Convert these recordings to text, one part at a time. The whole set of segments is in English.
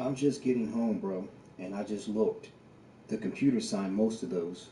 I'm just getting home, bro, and I just looked. The computer signed most of those.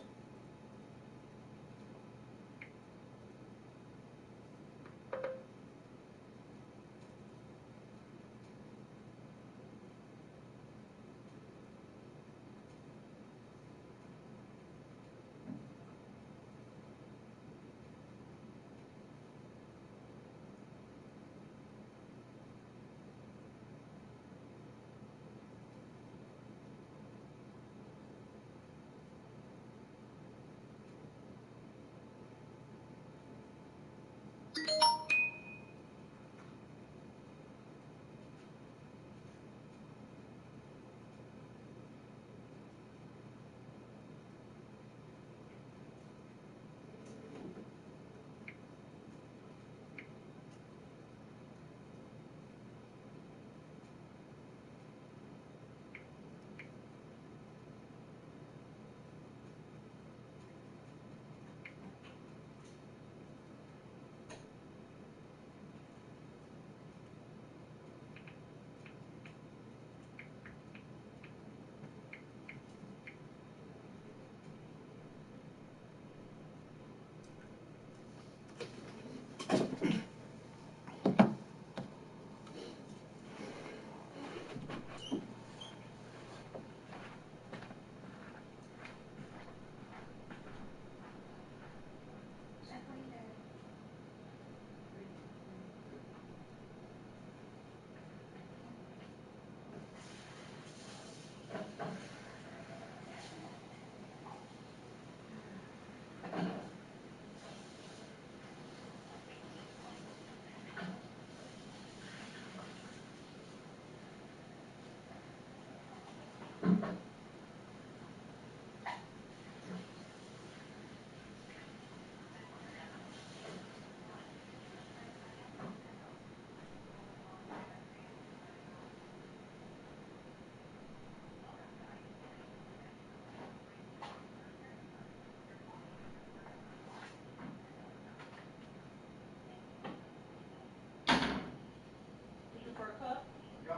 Looking for a cup? No.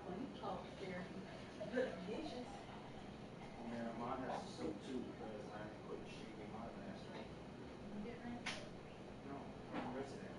Well, you talk scary. Good at the dishes. Yeah, mine has to soak too because I ain't putting shake in my bastard. You didn't rinse it? No, where the rest of that?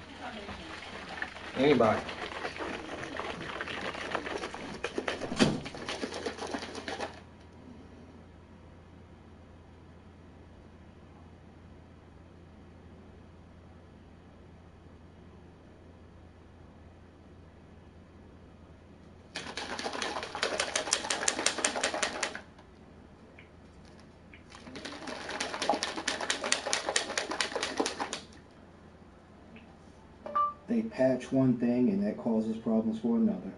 Who coming in? Anybody. They patch one thing and that causes problems for another.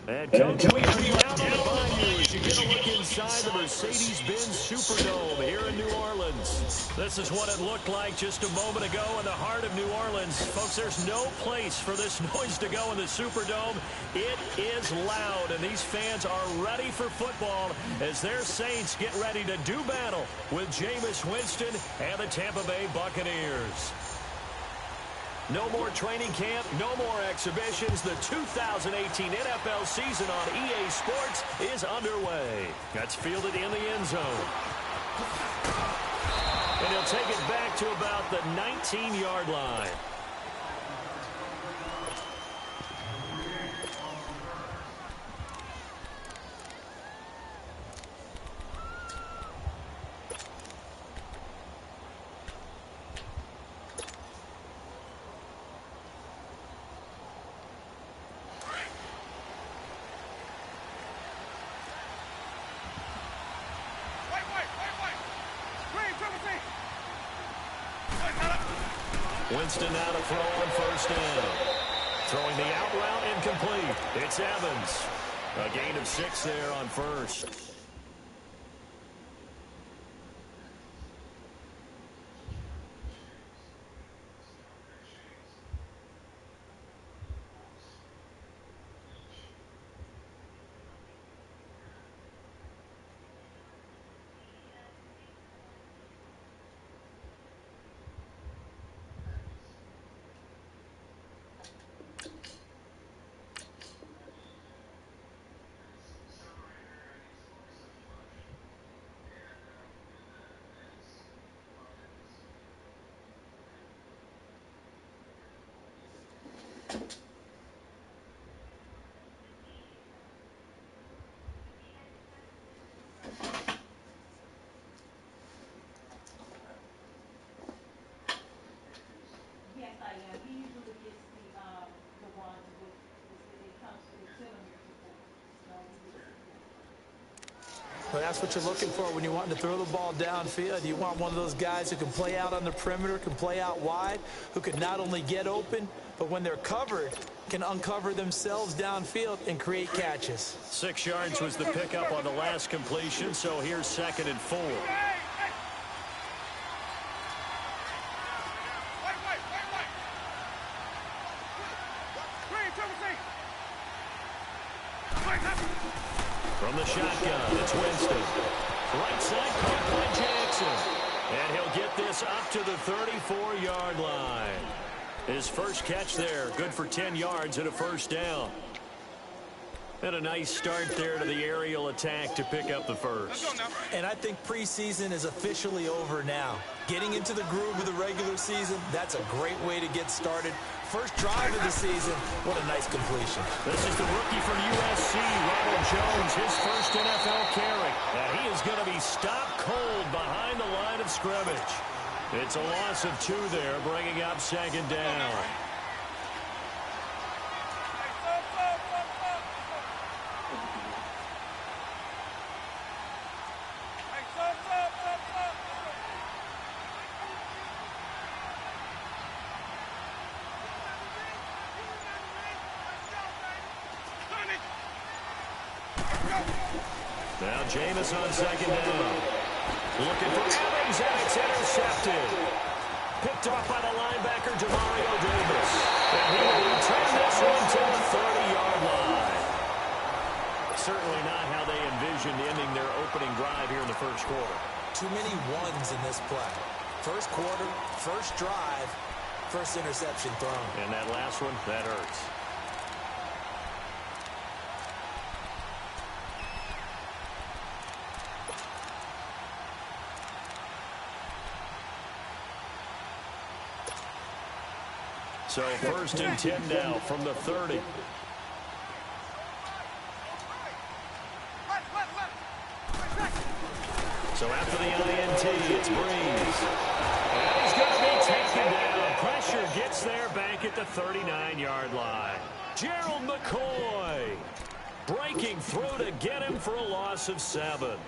And Coach, we are down on the bayou as you get a look inside the Mercedes-Benz Superdome here in New Orleans. This is what it looked like just a moment ago in the heart of New Orleans. Folks, there's no place for this noise to go in the Superdome. It is loud, and these fans are ready for football as their Saints get ready to do battle with Jameis Winston and the Tampa Bay Buccaneers. No more training camp, no more exhibitions. The 2018 NFL season on EA Sports is underway. That's fielded in the end zone. And he'll take it back to about the 19-yard line. Winston now to throw on first down. Throwing the out route incomplete. It's Evans. A gain of 6 there on first. Yes, I am. He usually gets the ones with it comes with centimeter support. So he gets it. Well, that's what you're looking for when you're wanting to throw the ball downfield. You want one of those guys who can play out on the perimeter, can play out wide, who can not only get open, but when they're covered, can uncover themselves downfield and create catches. 6 yards was the pickup on the last completion, so here's 2nd and 4. From the shotgun, it's Winston. Right side caught by Jackson. And he'll get this up to the 34-yard line. His first catch there, good for 10 yards and a first down. And a nice start there to the aerial attack to pick up the first. And I think preseason is officially over now. Getting into the groove of the regular season, that's a great way to get started. First drive of the season, what a nice completion. This is the rookie from USC, Ronald Jones, his first NFL carry. And he is going to be stopped cold behind the line of scrimmage. It's a loss of 2 there, bringing up 2nd down. Now Jameis on 2nd down. Looking for Evans, and it's intercepted. Picked off by the linebacker, Demario Davis. And he will return this one to the 30-yard line. Certainly not how they envisioned ending their opening drive here in the first quarter. Too many ones in this play. First quarter, first drive, first interception thrown. And that last one, that hurts. So 1st and 10 now from the 30. So after the INT, it's Breeze. And he's going to be taken down. Pressure gets there back at the 39-yard line. Gerald McCoy breaking through to get him for a loss of 7.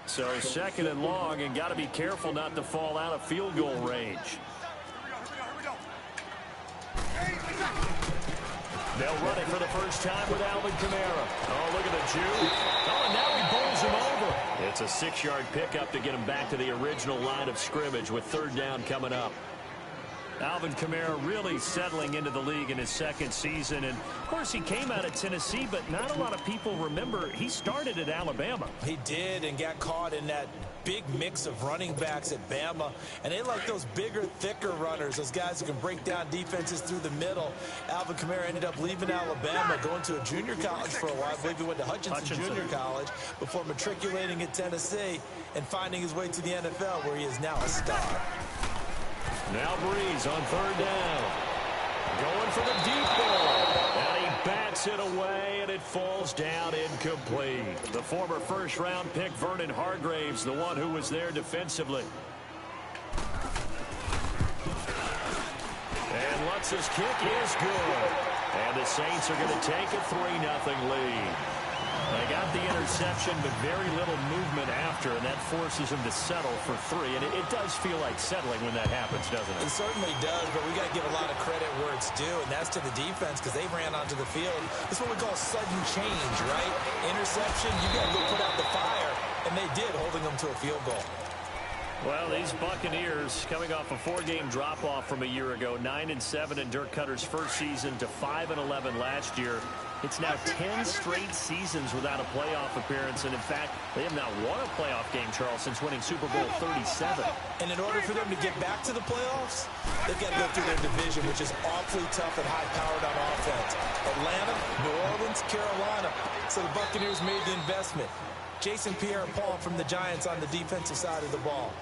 So 2nd and long, and got to be careful not to fall out of field goal range. They'll run it for the first time with Alvin Kamara. Oh, look at the Jew. Oh, and now he bowls him over. It's a 6-yard pickup to get him back to the original line of scrimmage with 3rd down coming up. Alvin Kamara really settling into the league in his 2nd season. And, of course, he came out of Tennessee, but not a lot of people remember he started at Alabama. He did, and got caught in that big mix of running backs at Bama. And they like those bigger, thicker runners, those guys who can break down defenses through the middle. Alvin Kamara ended up leaving Alabama, going to a junior college for a while. I believe he went to Hutchinson Junior College before matriculating at Tennessee and finding his way to the NFL, where he is now a star. Now Breeze on 3rd down. Going for the deep ball. And he bats it away, and it falls down incomplete. The former 1st-round pick, Vernon Hargraves, the one who was there defensively. And Lutz's kick is good. And the Saints are going to take a 3-0 lead. They got the interception, but very little movement after, and that forces him to settle for 3. And it does feel like settling when that happens, doesn't it? It certainly does, but we got to give a lot of credit where it's due, and that's to the defense, because they ran onto the field. It's what we call sudden change, right? Interception, you got to go put out the fire, and they did, holding them to a field goal. Well, these Buccaneers coming off a 4-game drop-off from a year ago, 9-7 in Dirk Cutter's first season to 5-11 last year. It's now 10 straight seasons without a playoff appearance, and in fact, they have not won a playoff game, Charles, since winning Super Bowl 37. And in order for them to get back to the playoffs, they've got to go through their division, which is awfully tough and high-powered on offense. Atlanta, New Orleans, Carolina. So the Buccaneers made the investment. Jason Pierre-Paul from the Giants on the defensive side of the ball.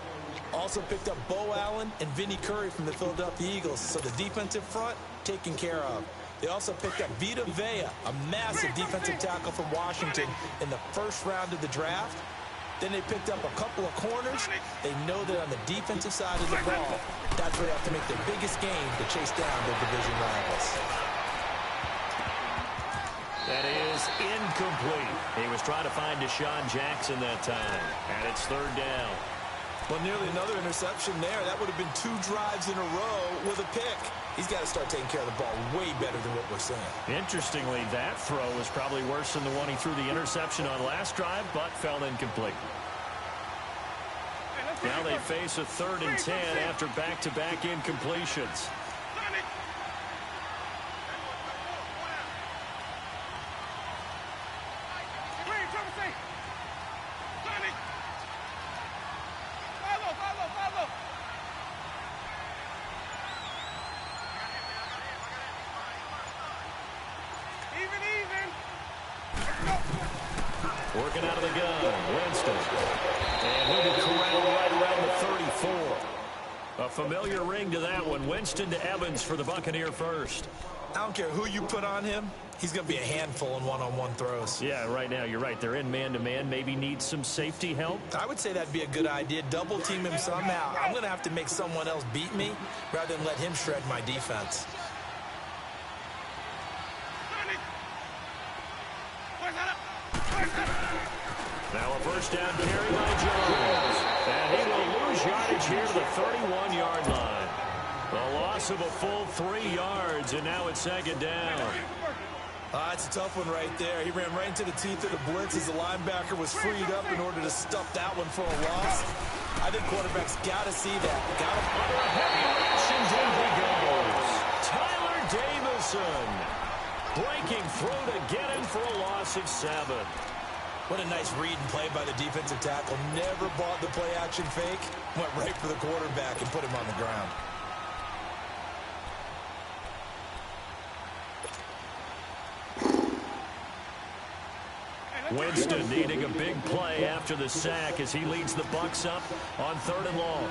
Also picked up Bo Allen and Vinnie Curry from the Philadelphia Eagles. So the defensive front taken care of. They also picked up Vita Vea, a massive defensive tackle from Washington in the 1st round of the draft. Then they picked up a couple of corners. They know that on the defensive side of the ball, that's where they have to make their biggest game to chase down their division rivals. That is incomplete. He was trying to find Deshaun Jackson that time, and it's 3rd down. Well, nearly another interception there. That would have been 2 drives in a row with a pick. He's got to start taking care of the ball way better than what we're seeing. Interestingly, that throw was probably worse than the one he threw the interception on last drive, but fell incomplete. Now they face a 3rd and 10 after back-to-back incompletions. Working out of the gun, Winston. And he'll be corralled right around the 34. A familiar ring to that one. Winston to Evans for the Buccaneer first. I don't care who you put on him. He's going to be a handful in one-on-one throws. Yeah, right now, you're right. They're in man-to-man. Maybe need some safety help. I would say that'd be a good idea. Double team him somehow. I'm going to have to make someone else beat me rather than let him shred my defense. Now a 1st down carry by Jones. And he will lose yardage here to the 31-yard line. A loss of a full 3 yards, and now it's 2nd down. It's a tough one right there. He ran right into the teeth of the blitz as the linebacker was freed up in order to stuff that one for a loss. I think quarterbacks got to see that. Got to under a heavy rush, and down he goes. Tyler Davison breaking through to get him for a loss of 7. What a nice read and play by the defensive tackle. Never bought the play-action fake. Went right for the quarterback and put him on the ground. Winston needing a big play after the sack as he leads the Bucs up on 3rd and long.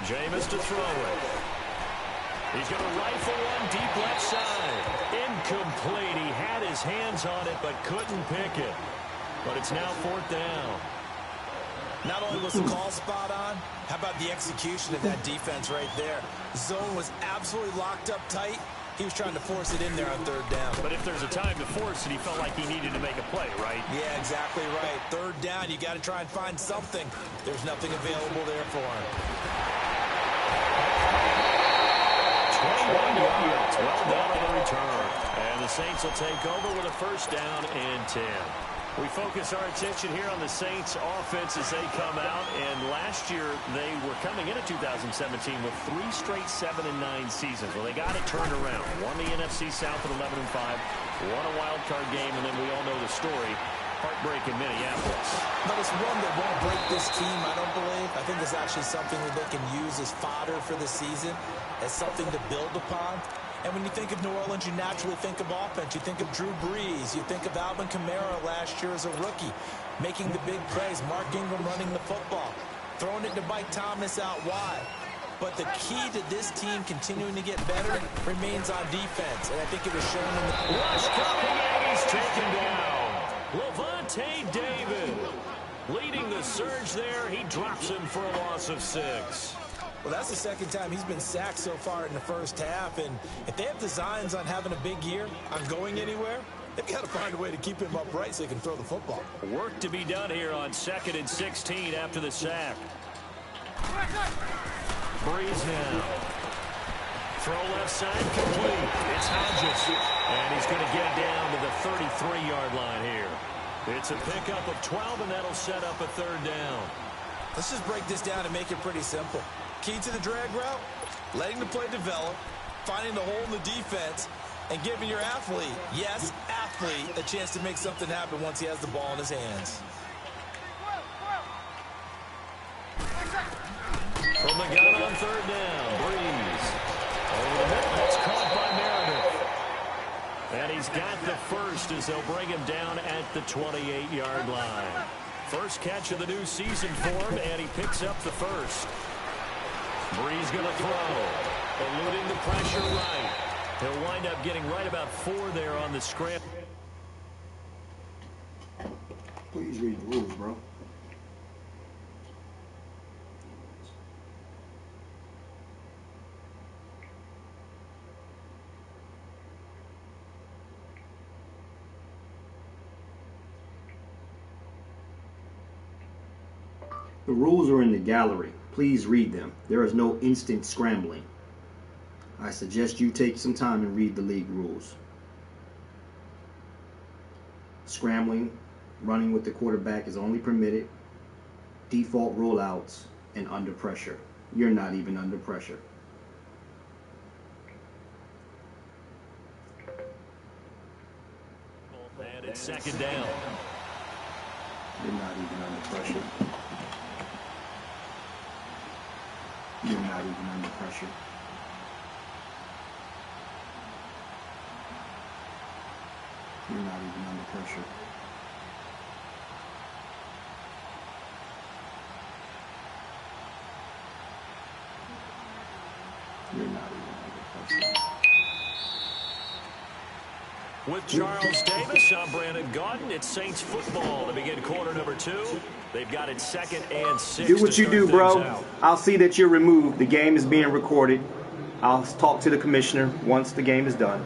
Jameis to throw it. He's going to rifle one deep left side. Incomplete. He had his hands on it but couldn't pick it. But it's now 4th down. Not only was the call spot on, how about the execution of that defense right there? Zone was absolutely locked up tight. He was trying to force it in there on third down. But if there's a time to force it, he felt like he needed to make a play, right? Yeah, exactly right. Third down, you got to try and find something. There's nothing available there for him. 21 yards. Well done on the return. And the Saints will take over with a first down and 10. We focus our attention here on the Saints offense as they come out. And last year, they were coming into 2017 with 3 straight 7-9 seasons. Well, they got it turned around. Won the NFC South at 11-5. Won a wild card game, and then we all know the story. Heartbreak in Minneapolis. But it's one that won't break this team, I don't believe. I think it's actually something that they can use as fodder for the season, as something to build upon. And when you think of New Orleans, you naturally think of offense. You think of Drew Brees. You think of Alvin Kamara last year as a rookie, making the big plays. Mark Ingram running the football, throwing it to Mike Thomas out wide. But the key to this team continuing to get better remains on defense. And I think it was shown in the... Rush coming, and he's taken down. Lavonte David leading the surge there. He drops him for a loss of 6. Well, that's the second time he's been sacked so far in the first half. And if they have designs on having a big year, on going anywhere, they've got to find a way to keep him upright so they can throw the football. Work to be done here on 2nd and 16 after the sack. Breeze now. Throw left side complete. It's Hodges. And he's going to get down to the 33-yard line here. It's a pickup of 12, and that'll set up a third down. Let's just break this down and make it pretty simple. Key to the drag route, letting the play develop, finding the hole in the defense, and giving your athlete, yes, athlete, a chance to make something happen once he has the ball in his hands. From the gun on third down, Breeze. Over the middle, that's caught by Meredith. And he's got the first as they'll bring him down at the 28-yard line. First catch of the new season for him, and he picks up the first. Breeze going to throw, eluding the pressure right. He'll wind up getting right about 4 there on the scramble. Please read the rules, bro. The rules are in the gallery. Please read them. There is no instant scrambling. I suggest you take some time and read the league rules. Scrambling, running with the quarterback is only permitted. Default rollouts and under pressure. You're not even under pressure. And it's second down. You're not even under pressure. You're not even under pressure. You're not even under pressure. You're not even under pressure. With Charles Davis, I'm Brandon Gaudin. It's Saints football to begin quarter number 2. They've got it 2nd and 6. Do what you do, bro. I'll see that you're removed. The game is being recorded. I'll talk to the commissioner once the game is done.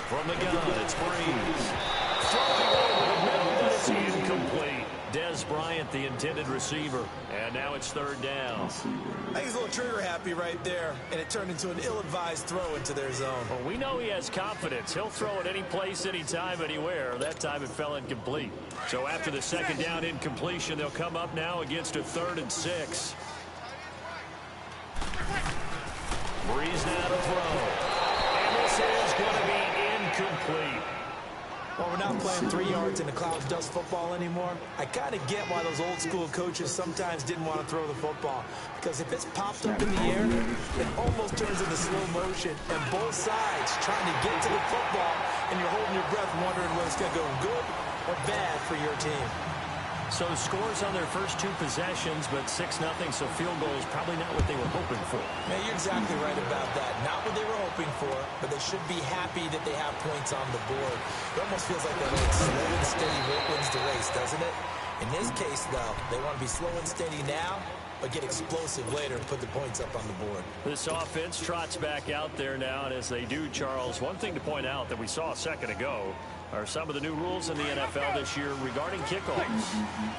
From the gun, it's Breeze. Throwing over the middle, but it's incomplete. Des Bryant, the intended receiver. And now it's third down. I think he's a little trigger happy right there, and it turned into an ill-advised throw into their zone. Well, we know he has confidence. He'll throw it any place, anytime, anywhere. That time it fell incomplete. So after the second down incompletion, they'll come up now against a 3rd and 6. Breeze now to throw. And this is going to be incomplete. Well, we're not playing 3 yards in the cloud of dust football anymore. I kind of get why those old school coaches sometimes didn't want to throw the football. Because if it's popped up in the air, it almost turns into slow motion. And both sides trying to get to the football, and you're holding your breath wondering whether it's going to go good or bad for your team. So scores on their first 2 possessions, but 6-0, so field goal is probably not what they were hoping for. Yeah, you're exactly right about that. Not what they were hoping for, but they should be happy that they have points on the board. It almost feels like that old slow and steady wins the race, doesn't it? In this case, though, they want to be slow and steady now, but get explosive later and put the points up on the board. This offense trots back out there now, and as they do, Charles, one thing to point out that we saw a second ago are some of the new rules in the NFL this year regarding kickoffs.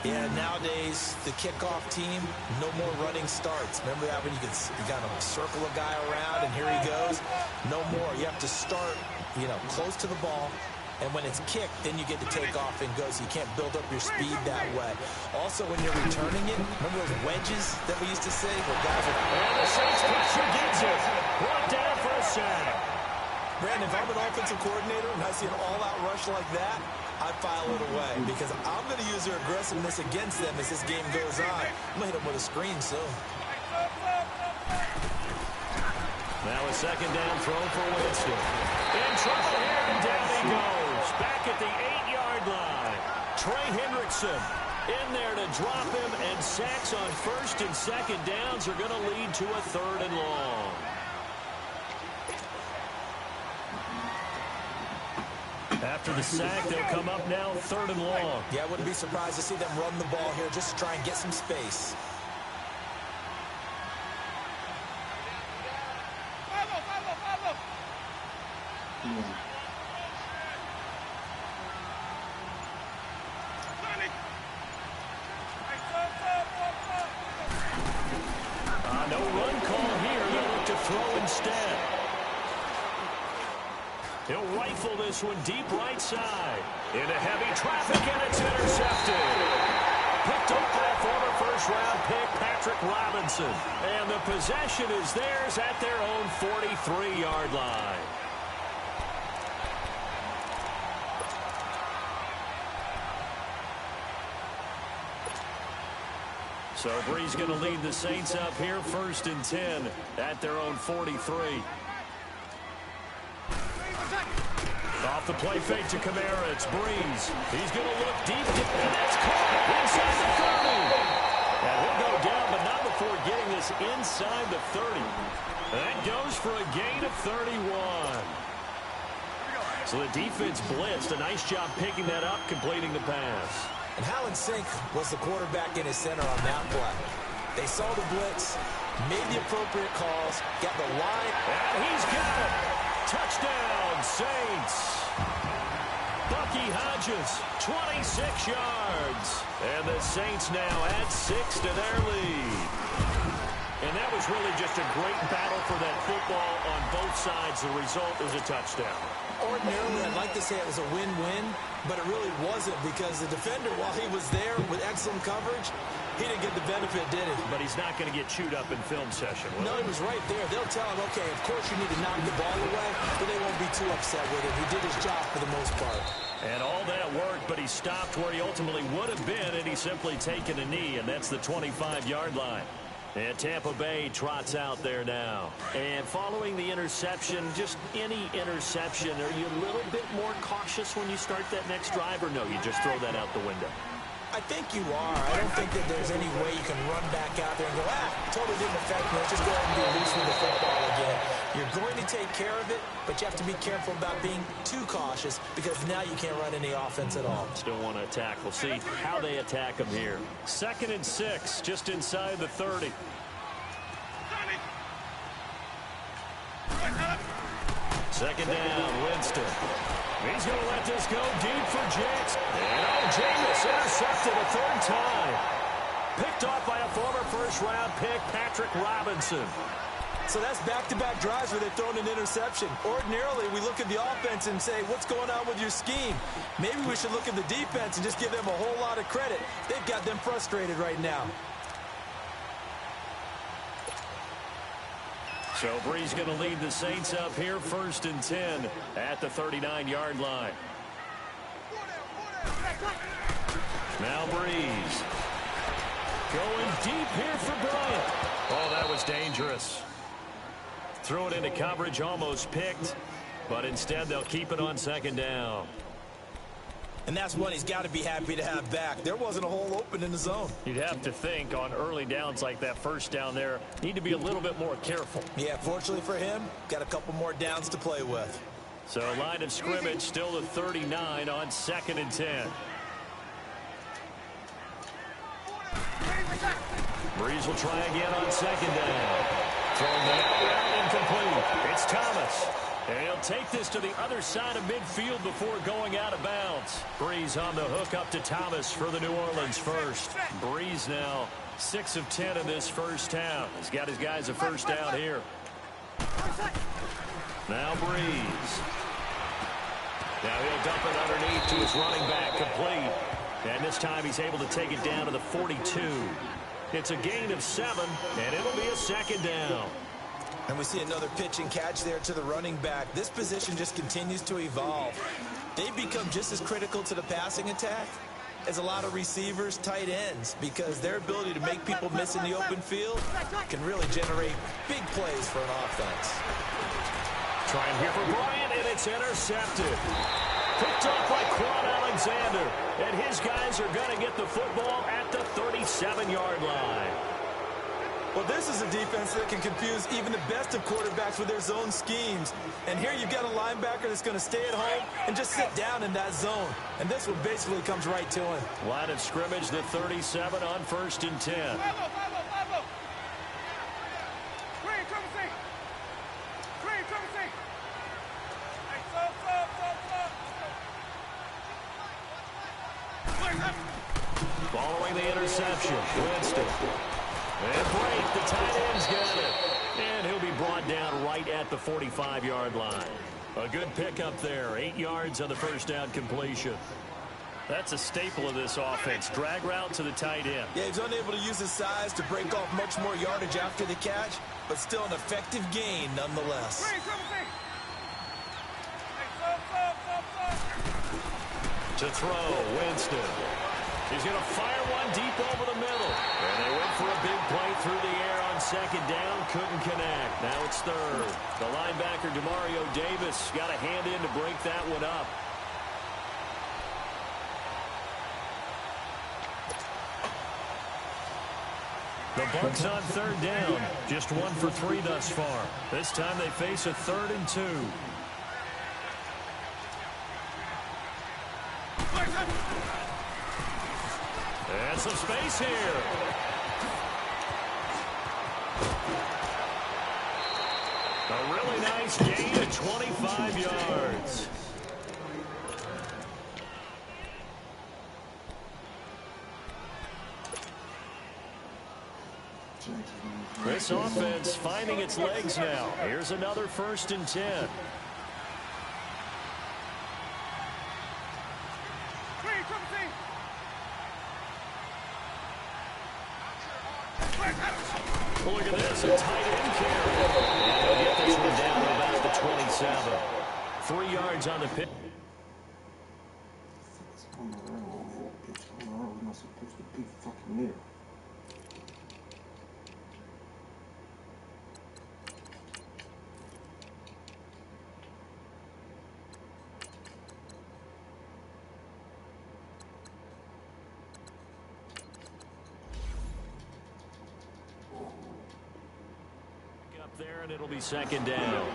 Yeah, nowadays, the kickoff team, no more running starts. Remember that when you kind of circle a guy around and here he goes? No more. You have to start, close to the ball. And when it's kicked, then you get to take off and go, so you can't build up your speed that way. Also, when you're returning it, remember those wedges that we used to say? Where guys are... And the Saints pressure gets it. Brought down for a sack. Brandon, if I'm an offensive coordinator and I see an all-out rush like that, I file it away because I'm going to use their aggressiveness against them as this game goes on. I'm going to hit them with a screen soon. Now a second down throw for Winston. In trouble here, and down he goes. Back at the 8-yard line. Trey Hendrickson in there to drop him, and sacks on first and second downs are going to lead to a 3rd and long. After the sack, they'll come up now 3rd and long. Yeah, I wouldn't be surprised to see them run the ball here just to try and get some space. No run call here. They'll look to throw instead. He'll rifle this one deep right side. Into heavy traffic, and it's intercepted. Picked up by former first-round pick Patrick Robinson. And the possession is theirs at their own 43-yard line. So Bree's going to lead the Saints up here 1st and 10 at their own 43. Off the play fake to Kamara, it's Breeze. He's going to look deep, and that's caught inside the 30. And he'll go down, but not before getting this inside the 30. That goes for a gain of 31. So the defense blitzed. A nice job picking that up, completing the pass. And Hallen Sink was the quarterback in his center on that play. They saw the blitz, made the appropriate calls, got the line. And he's got it. Touchdown, Saints. Bucky Hodges, 26 yards. And the Saints now add 6 to their lead. And that was really just a great battle for that football on both sides. The result is a touchdown. Ordinarily, I'd like to say it was a win-win, but it really wasn't because the defender, while he was there with excellent coverage, he didn't get the benefit, did he? But he's not going to get chewed up in film session, will No, he was right there. They'll tell him, okay, of course you need to knock the ball away, but they won't be too upset with him. He did his job for the most part. And all that worked, but he stopped where he ultimately would have been, and he's simply taken a knee, and that's the 25-yard line. And Tampa Bay trots out there now. And following the interception, just any interception, are you a little bit more cautious when you start that next drive, or no, you just throw that out the window? I think you are. I don't think that there's any way you can run back out there and go, totally didn't affect me. Let's just go ahead and be loose with the football again. You're going to take care of it, but you have to be careful about being too cautious because now you can't run any offense at all. Still want to attack. We'll see how they attack them here. 2nd and 6, just inside the 30. Second down, Winston. He's going to let this go deep for James. And Jameis intercepted a 3rd time. Picked off by a former first-round pick, Patrick Robinson. So that's back-to-back drives where they've thrown an interception. Ordinarily, we look at the offense and say, what's going on with your scheme? Maybe we should look at the defense and just give them a whole lot of credit. They've got them frustrated right now. So Bree's going to lead the Saints up here 1st and 10 at the 39-yard line. Now Breeze. Going deep here for Bryant. Oh, that was dangerous. Threw it into coverage, almost picked, but instead they'll keep it on 2nd down. And that's one he's got to be happy to have back. There wasn't a hole open in the zone. You'd have to think on early downs like that first down there, need to be a little bit more careful. Yeah, fortunately for him, got a couple more downs to play with. So line of scrimmage still to 39 on 2nd and 10. Breeze will try again on 2nd down. Throwing the out incomplete. It's Thomas. And he'll take this to the other side of midfield before going out of bounds. Breeze on the hook up to Thomas for the New Orleans first. Breeze now 6 of 10 in this first half. He's got his guys a first down here. Now Breeze. Now he'll dump it underneath to his running back, complete. And this time he's able to take it down to the 42. It's a gain of 7, and it'll be a 2nd down. And we see another pitch and catch there to the running back. This position just continues to evolve. They've become just as critical to the passing attack as a lot of receivers, tight ends, because their ability to make people miss in the open field can really generate big plays for an offense. Trying here for Bryant, and it's intercepted. Picked off by Quan Alexander. And his guys are going to get the football at the 37-yard line. Well, this is a defense that can confuse even the best of quarterbacks with their zone schemes. And here you've got a linebacker that's going to stay at home and just sit down in that zone. And this one basically comes right to him. Line of scrimmage, the 37 on 1st and 10. Following the interception, Winston. And break, the tight end's got it. And he'll be brought down right at the 45-yard line. A good pickup there, 8 yards on the first down completion. That's a staple of this offense, drag route to the tight end. Yeah, he's unable to use his size to break off much more yardage after the catch, but still an effective gain nonetheless. To throw, Winston. He's going to fire one deep over the middle. And they went for a big play through the air on 2nd down. Couldn't connect. Now it's 3rd. The linebacker, Demario Davis, got a hand in to break that one up. The Bucs on 3rd down. Just 1 for 3 thus far. This time they face a 3rd and 2. And some space here. A really nice gain of 25 yards. This offense finding its legs now. Here's another 1st and 10. Look at this, a tight end carry. And they'll get this one down to about the 27. 3 yards on the pitch. On the road, pitch on the road. We're not supposed to be fucking near. Up there, and it'll be 2nd down.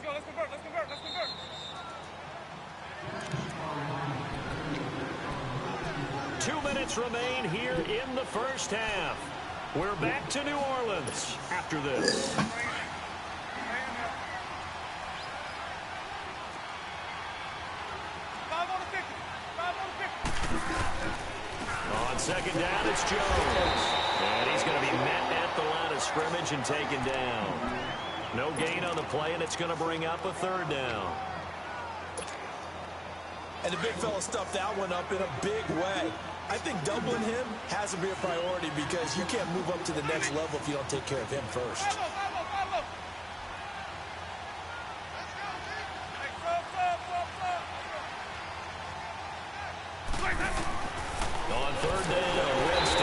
Let's convert. 2 minutes remain here in the first half. We're back to New Orleans after this. On 2nd down, it's Jones. And he's going to be met at the line of scrimmage and taken down. No gain on the play, and it's going to bring up a 3rd down. And the big fella stuffed that one up in a big way. I think doubling him has to be a priority because you can't move up to the next level if you don't take care of him first. On 3rd down, Winston.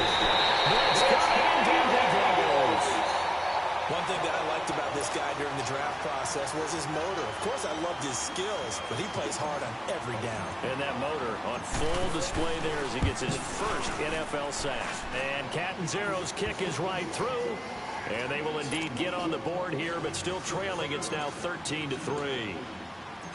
had during the draft process was his motor. Of course, I loved his skills, but he plays hard on every down. And that motor on full display there as he gets his first NFL sack. And Catanzaro's kick is right through. And they will indeed get on the board here, but still trailing. It's now 13-3.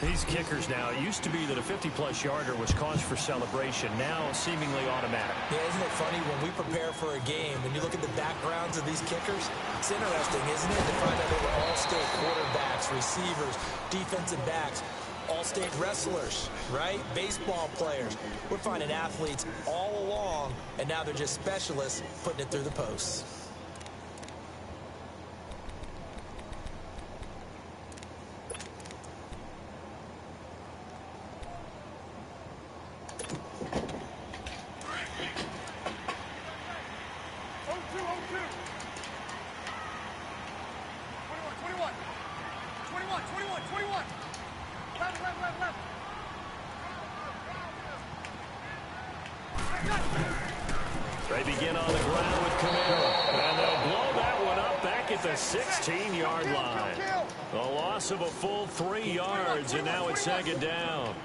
These kickers now, it used to be that a 50-plus yarder was cause for celebration. Now seemingly automatic. Yeah, isn't it funny when we prepare for a game, when you look at the backgrounds of these kickers, it's interesting, isn't it, to find out they were all-state quarterbacks, receivers, defensive backs, all-state wrestlers, right? Baseball players. We're finding athletes all along, and now they're just specialists putting it through the posts. They begin on the ground with Camara, and they'll blow that one up back at the 16-yard line. A loss of a full 3 yards, and now it's second down.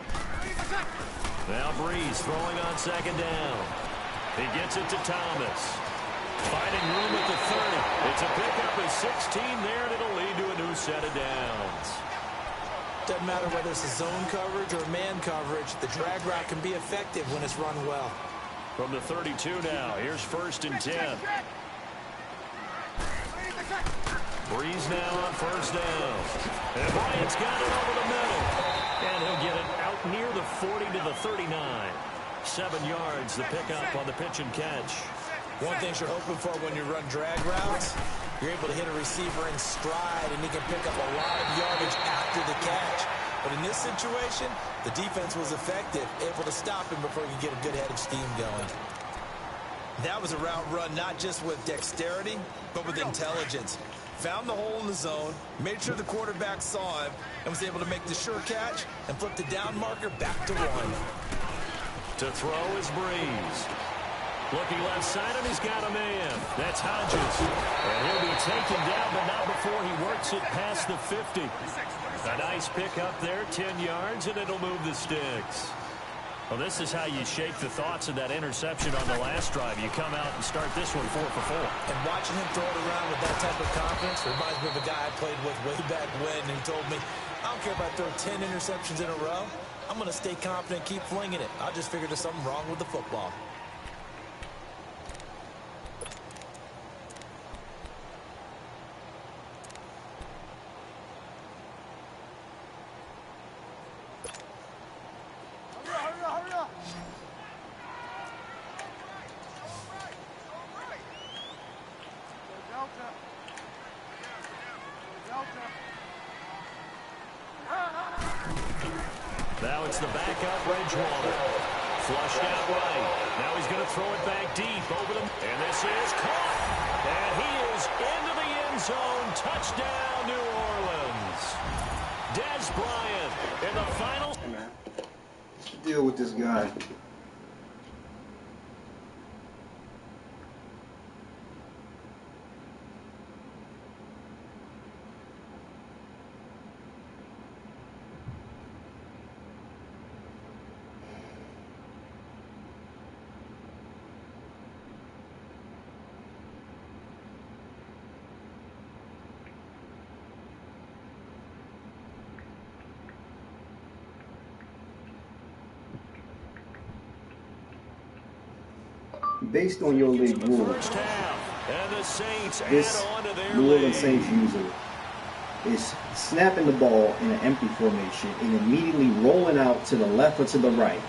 Now Breeze throwing on second down. He gets it to Thomas. Finding room at the 30. It's a pickup of 16 there, and it'll lead to a new set of downs. Doesn't matter whether it's a zone coverage or man coverage, the drag route can be effective when it's run well. From the 32 now, here's 1st and 10. Breeze now on 1st down. And Bryant's got it over the middle. And he'll get it out near the 40 to the 39. 7 yards, the pickup on the pitch and catch. One thing you're hoping for when you run drag routes, you're able to hit a receiver in stride, and he can pick up a lot of yardage after the catch. But in this situation, the defense was effective, able to stop him before he could get a good head of steam going. That was a route run not just with dexterity, but with intelligence. Found the hole in the zone, made sure the quarterback saw him, and was able to make the sure catch and flip the down marker back to 1. To throw is Breeze. Looking left side, and he's got a man. That's Hodges. And he'll be taken down, but not before he works it past the 50. A nice pick up there, 10 yards, and it'll move the sticks. Well, this is how you shake the thoughts of that interception on the last drive. You come out and start this one 4 for 4. And watching him throw it around with that type of confidence reminds me of a guy I played with way back when who told me, I don't care if I throw 10 interceptions in a row. I'm going to stay confident, keep flinging it. I just figured there's something wrong with the football. Now it's the backup, Bridgewater. Flushed out right. Now he's going to throw it back deep over them. And this is caught. And he is into the end zone. Touchdown, New Orleans. Dez Bryant in the final. Hey, man. What's the deal with this guy? Based on your league rules, First half, and the Saints this add on to their New Orleans lead. Saints user is snapping the ball in an empty formation and immediately rolling out to the left or to the right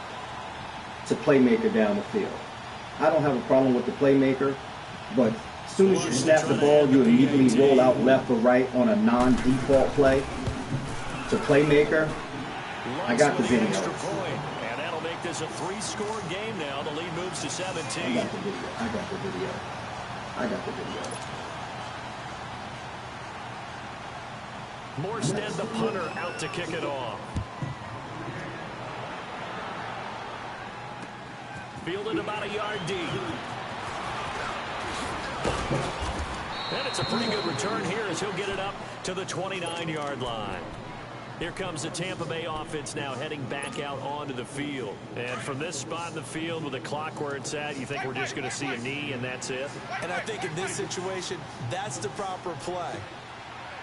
to playmaker down the field. I don't have a problem with the playmaker, but as soon as you snap the ball, you immediately roll out left or right on a non-default play to playmaker. I got the video. Extra point, and that'll make this a 3-score game now. The lead moves to 17. I got the video. I got the video. I got the video. Morstead, the punter, out to kick it off. Fielded about a yard deep. And it's a pretty good return here as he'll get it up to the 29-yard line. Here comes the Tampa Bay offense now heading back out onto the field. And from this spot in the field with the clock where it's at, you think we're just going to see a knee and that's it? And I think in this situation, that's the proper play.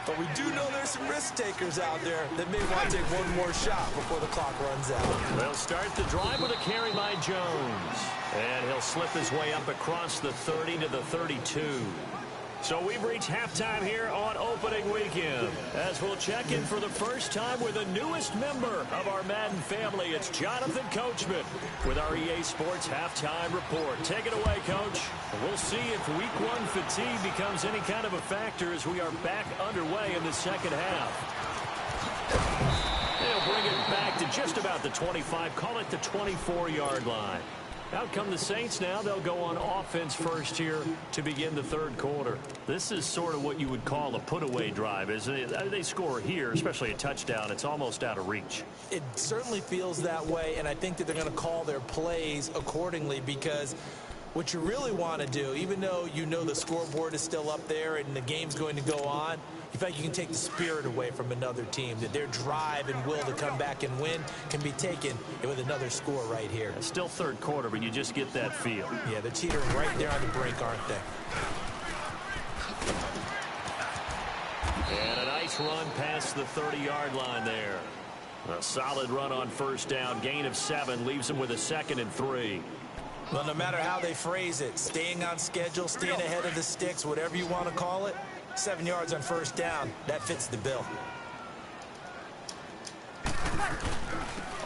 But we do know there's some risk takers out there that may want to take one more shot before the clock runs out. They'll start the drive with a carry by Jones. And he'll slip his way up across the 30 to the 32. So we've reached halftime here on opening weekend. As we'll check in for the first time with the newest member of our Madden family, it's Jonathan Coachman with our EA Sports Halftime Report. Take it away, Coach. We'll see if Week 1 fatigue becomes any kind of a factor as we are back underway in the second half. They'll bring it back to just about the 25, call it the 24-yard line. Out come the Saints now. They'll go on offense first here to begin the third quarter. This is sort of what you would call a put-away drive, isn't it? They score here, especially a touchdown. It's almost out of reach. It certainly feels that way, and I think that they're going to call their plays accordingly because what you really want to do, even though you know the scoreboard is still up there and the game's going to go on, you feel like you can take the spirit away from another team, that their drive and will to come back and win can be taken with another score right here. It's still third quarter, but you just get that feel. Yeah, they're teetering right there on the brink, aren't they? And a nice run past the 30-yard line there. A solid run on first down. Gain of 7 leaves them with a 2nd and 3. Well, no matter how they phrase it, staying on schedule, staying ahead of the sticks, whatever you want to call it, 7 yards on first down, that fits the bill.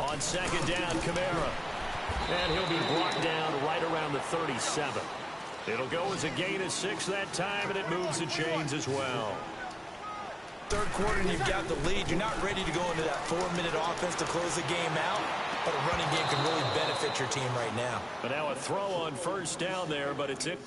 On second down, Kamara. And he'll be brought down right around the 37. It'll go as a gain of 6 that time, and it moves the chains as well. Third quarter, and you've got the lead. You're not ready to go into that 4-minute offense to close the game out, but a running game can really benefit your team right now. But now a throw on first down there, but it's it.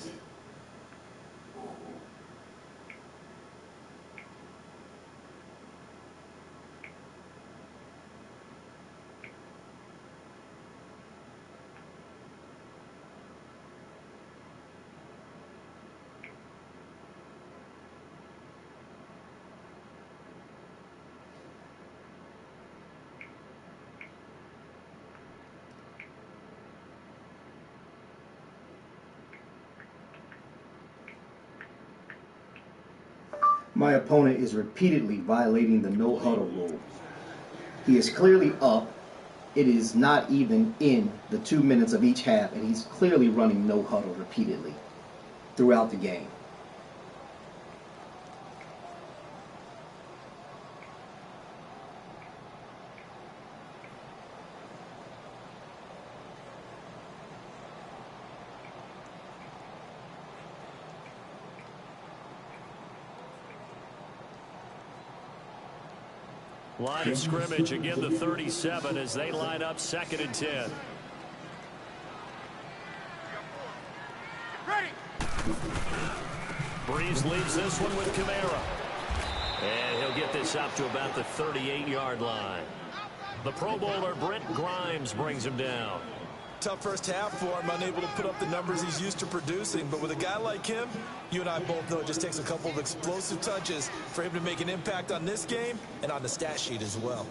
My opponent is repeatedly violating the no huddle rule. He is clearly up. It is not even in the 2 minutes of each half, and he's clearly running no huddle repeatedly throughout the game. Line of scrimmage, again the 37 as they line up 2nd and 10. Ready. Breeze leaves this one with Kamara. And he'll get this up to about the 38-yard line. The Pro Bowler Brent Grimes brings him down. Tough first half for him, unable to put up the numbers he's used to producing. But with a guy like him, you and I both know it just takes a couple of explosive touches for him to make an impact on this game and on the stat sheet as well.